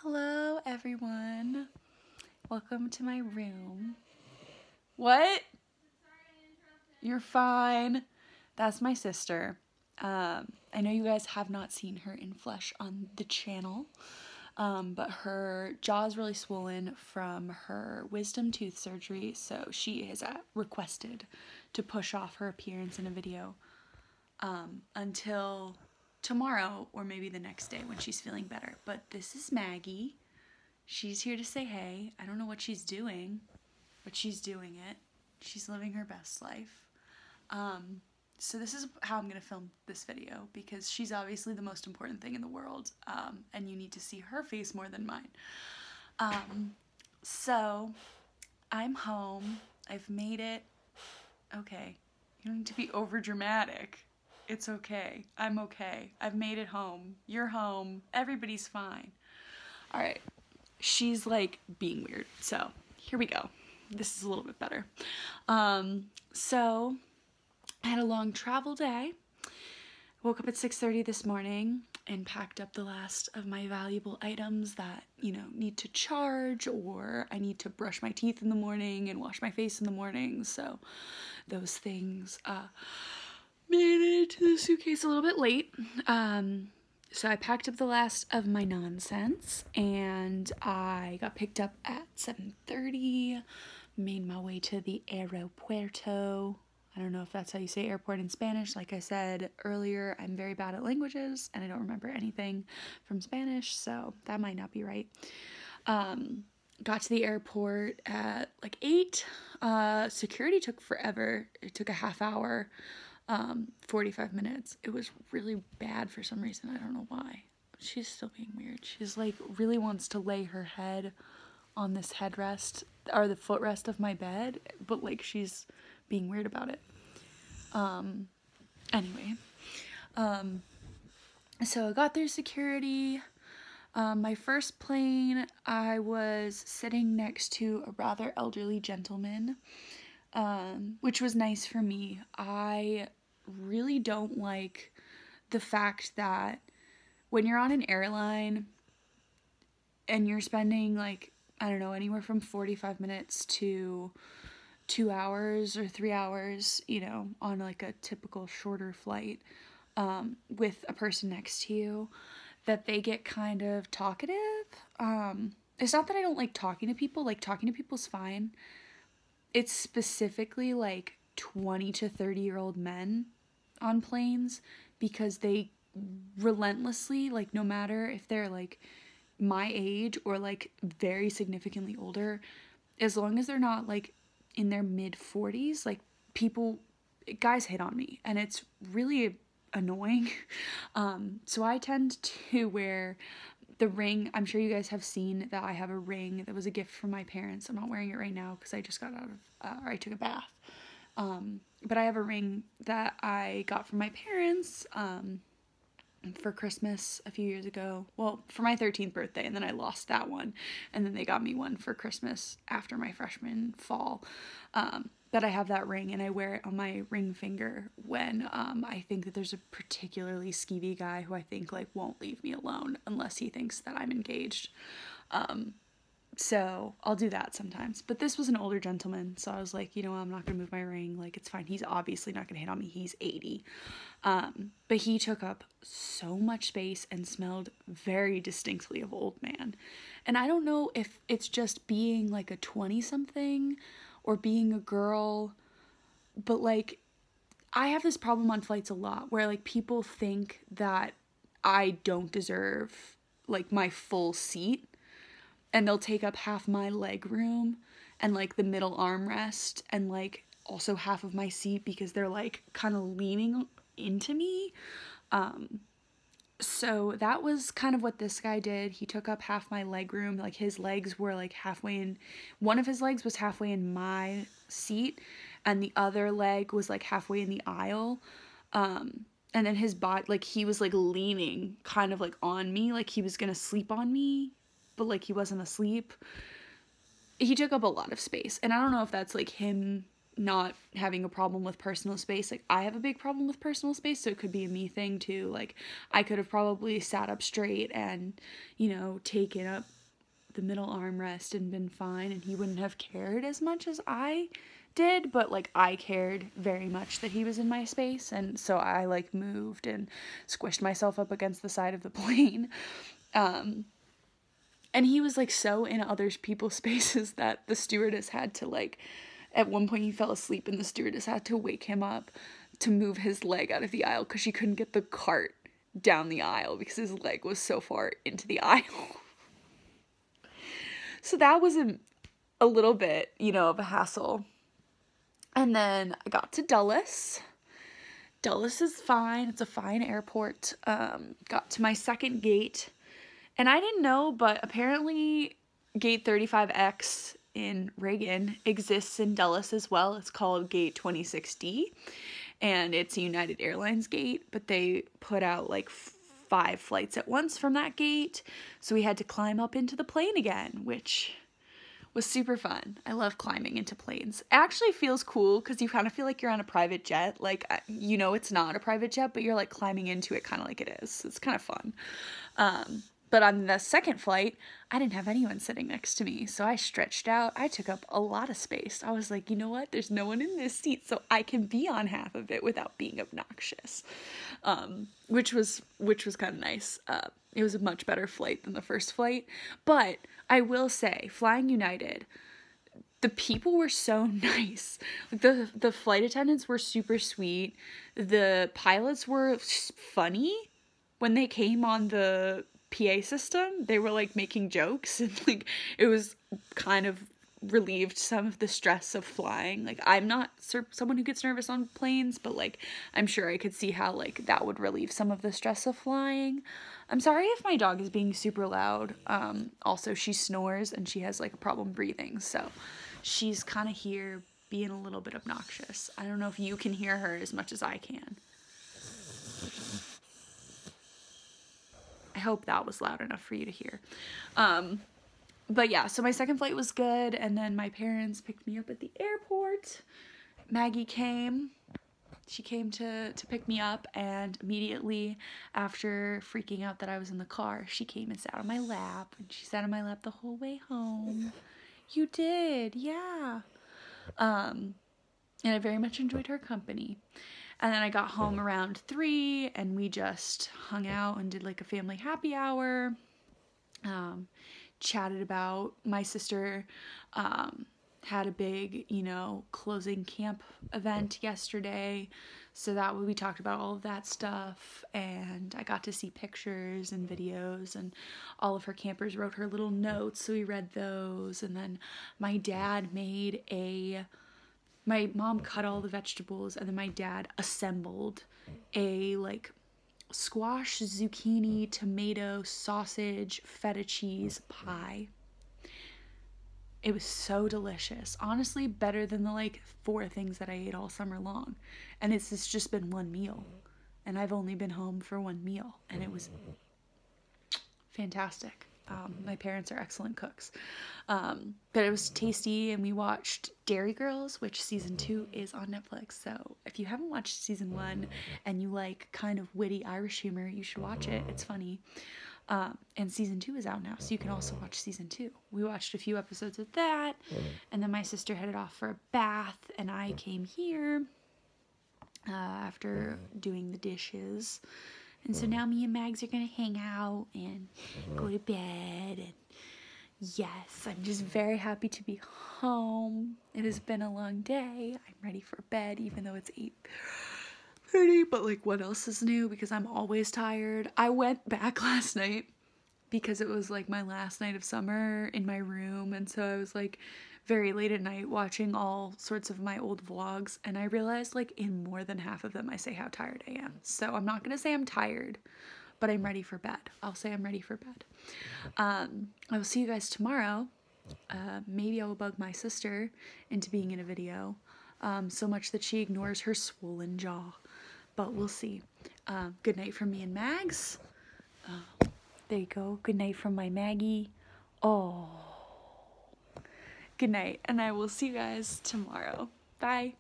Hello, everyone. Welcome to my room. What? You're fine. That's my sister. I know you guys have not seen her in flesh on the channel, but her jaw is really swollen from her wisdom tooth surgery, so she has requested to push off her appearance in a video until tomorrow or maybe the next day when she's feeling better. But this is Maggie. She's here to say hey. I don't know what she's doing, but she's doing it. She's living her best life. So this is how I'm going to film this video, because she's obviously the most important thing in the world, and you need to see her face more than mine. So I'm home. I've made it. Okay. You don't need to be over dramatic. It's okay. I'm okay. I've made it home. You're home. Everybody's fine. All right. She's like being weird. So here we go. This is a little bit better. So I had a long travel day. Woke up at 6:30 this morning and packed up the last of my valuable items that, need to charge, or I need to brush my teeth in the morning and wash my face in the morning. So those things, made it to the suitcase a little bit late. So I packed up the last of my nonsense, and I got picked up at 7:30, made my way to the aeropuerto. I don't know if that's how you say airport in Spanish. Like I said earlier, I'm very bad at languages, and I don't remember anything from Spanish, so that might not be right. Got to the airport at like 8. Security took forever. It took a half hour. 45 minutes. It was really bad for some reason. I don't know why. She's still being weird. She's like really wants to lay her head on this headrest or the footrest of my bed, but like she's being weird about it. Anyway. So I got through security. My first plane, I was sitting next to a rather elderly gentleman, which was nice for me. I really don't like the fact that when you're on an airline and you're spending like, I don't know, anywhere from 45 minutes to 2 hours or 3 hours, on like a typical shorter flight, with a person next to you, that they get kind of talkative. It's not that I don't like talking to people. Like, talking to people's fine. It's specifically like 20 to 30-year-old men on planes, because they relentlessly, like, no matter if they're like my age or like very significantly older, as long as they're not like in their mid-40s, like guys hit on me, and it's really annoying. So I tend to wear the ring. I'm sure you guys have seen that I have a ring that was a gift from my parents. I'm not wearing it right now because I just got out of, or I took a bath. But I have a ring that I got from my parents, for Christmas a few years ago. Well, for my 13th birthday, and then I lost that one. And then they got me one for Christmas after my freshman fall. But I have that ring, and I wear it on my ring finger when I think that there's a particularly skeevy guy who I think like won't leave me alone unless he thinks that I'm engaged. So I'll do that sometimes. But this was an older gentleman, so I was like, I'm not gonna move my ring. Like, it's fine. He's obviously not gonna hit on me. He's 80. But he took up so much space and smelled very distinctly of old man. And I don't know if it's just being like a 20-something or being a girl, but like, I have this problem on flights a lot where like people think that I don't deserve like my full seat, and they'll take up half my leg room and like the middle armrest and like also half of my seat because they're like kind of leaning into me. So that was kind of what this guy did. He took up half my leg room. Like, his legs were like halfway in. One of his legs was halfway in my seat, and the other leg was like halfway in the aisle. And then his body, like, he was like leaning kind of like on me, like he was gonna sleep on me, but like he wasn't asleep. He took up a lot of space, and I don't know if that's like him not having a problem with personal space. Like, I have a big problem with personal space, so it could be a me thing too. Like, I could have probably sat up straight and, you know, taken up the middle armrest and been fine, and he wouldn't have cared as much as I did, but like I cared very much that he was in my space, and so I like moved and squished myself up against the side of the plane. And he was like so in other people's spaces that the stewardess had to like, at one point he fell asleep and the stewardess had to wake him up to move his leg out of the aisle because she couldn't get the cart down the aisle because his leg was so far into the aisle. So that was a little bit, you know, of a hassle. And then I got to Dulles. Dulles is fine. It's a fine airport. Got to my second gate. And I didn't know, but apparently gate 35X in Reagan exists in Dulles as well. It's called gate 26D. And it's a United Airlines gate, but they put out like 5 flights at once from that gate. So we had to climb up into the plane again, which was super fun. I love climbing into planes. It actually feels cool because you kind of feel like you're on a private jet. Like, you know, it's not a private jet, but you're like climbing into it kind of like it is. It's kind of fun. But on the second flight, I didn't have anyone sitting next to me, so I stretched out. I took up a lot of space. I was like, you know what? There's no one in this seat, so I can be on half of it without being obnoxious, which was kind of nice. It was a much better flight than the first flight, but I will say, flying United, the people were so nice. The flight attendants were super sweet. The pilots were funny. When they came on the PA system, they were like making jokes, and like it was kind of relieved some of the stress of flying. Like, I'm not someone who gets nervous on planes, but like I'm sure I could see how like that would relieve some of the stress of flying. I'm sorry if my dog is being super loud. Also, she snores and she has like a problem breathing, so she's kind of here being a little bit obnoxious. I don't know if you can hear her as much as I can. I hope that was loud enough for you to hear. But yeah, so my second flight was good, and then my parents picked me up at the airport. Maggie came. She came to pick me up, and immediately after freaking out that I was in the car, she came and sat on my lap, and she sat on my lap the whole way home. You did, yeah. And I very much enjoyed her company. And then I got home around 3, and we just hung out and did like a family happy hour. Chatted about my sister had a big, you know, closing camp event yesterday. So that we talked about all of that stuff, and I got to see pictures and videos, and all of her campers wrote her little notes, so we read those. And then my dad my mom cut all the vegetables, and then my dad assembled a like squash, zucchini, tomato, sausage, feta cheese pie. It was so delicious. Honestly, better than the like 4 things that I ate all summer long. And it's just been one meal. And I've only been home for one meal. And it was fantastic. My parents are excellent cooks. But it was tasty, and we watched Dairy Girls, which season 2 is on Netflix. So if you haven't watched season 1 and you like kind of witty Irish humor, you should watch it. It's funny. And season 2 is out now, so you can also watch season 2. We watched a few episodes of that, and then my sister headed off for a bath, and I came here after doing the dishes. And so now me and Mags are gonna hang out and go to bed. And yes, I'm just very happy to be home. It has been a long day. I'm ready for bed, even though it's 8:30. But like, what else is new? Because I'm always tired. I went back last night because it was like my last night of summer in my room. And so I was like very late at night watching all sorts of my old vlogs, and I realized like in more than half of them I say how tired I am. So I'm not gonna say I'm tired, but I'm ready for bed. I'll say I'm ready for bed. I will see you guys tomorrow. Maybe I will bug my sister into being in a video, so much that she ignores her swollen jaw, but we'll see. Good night from me and Mags. There you go. Good night from my Maggie. Oh. Good night, and I will see you guys tomorrow. Bye!